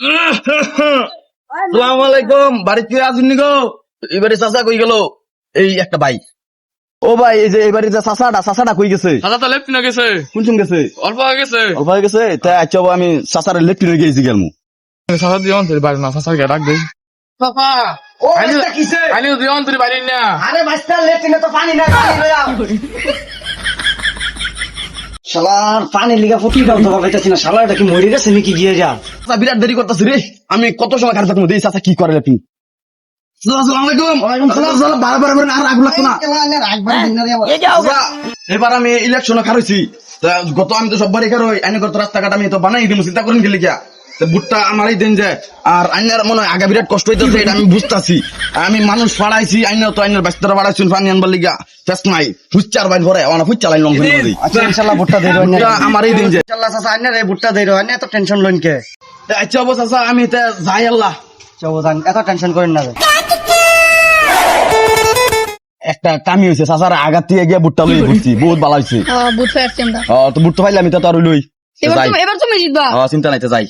আসসালামু আলাইকুম। বাড়িতে আসুন নি গো? এবারে চাচা কই গেল? এই একটা ভাই। ও ভাই, এই যে এবারে যে চাচাটা কই গেছে? চাচা তো লেফটিনে গেছে, কোনচুন গেছে? অল্প হয়ে গেছে। অল্প হয়ে গেছে? তাই আচ্ছা বাবা, আমি চাচার লেফটিনে গেছি গেলমু। চাচা দিয়ে অন্তরি বাড়ি না, চাচাকে ডাক দেই। চাচা ও এটা কিসে? আইনি দিয়ে অন্তরি বাড়ি না। আরে মাস্টার লেট্রিনে তো পানি না, পানি লয়া শালার পানি লিগা ফুটি দাও তো পাইতাছি না। শালা এটা কি মরে গেছে নাকি গিয়ে যা? চাচা বিরাট দেরি করতেছি রে, আমি কত সময় খারাপ থাকবো। এই চাচা কি করে আপনি? আসসালামু আলাইকুম। ওয়ালাইকুম সালাম। চাচা, বারবার করে আর রাগ লাগতো না। চাচা, এবার আমি ইলেকশনে খারইছি। গত আমি তো সববারই খারই, আইনে গত রাস্তাঘাট আমি তো বানাই দিব, চিন্তা করেন গেলে গিয়া ভুট্টা আমারই দেন যে। আর আইনার মনে হয় আগা বিরাট কষ্ট হইতেছে, এটা আমি বুঝতেছি। আমি মানুষ ফাড়াইছি, আইনার তো আইনার ব্যস্ততা বাড়াইছি পানি আনবার লিগা। ফেস নাই ফুচ্চার বাইন ভরে অনা ফুচ্চা লাইন লং করে আচ্ছা ইনশাআল্লাহ ভুট্টা দেই রইনা। আমারই দিন যে। ইনশাআল্লাহ চাচা আইনা রে ভুট্টা দেই রইনা, এত টেনশন লইন কে? আচ্ছা অবশ্য চাচা, আমি তে যাই আল্লাহ। চলো জান, এত টেনশন করেন না। একটা কামি হয়েছে চাচার আঘাত দিয়ে গিয়া ভুট্টা লই ঘুরছি, বহুত ভালো হয়েছে। বুঝতে পারছি আমরা। তো ভুট্টা পাইলে আমি তো আর লই এবার যাই। তুমি জিতবা। চিন্তা নাই, তো যাই।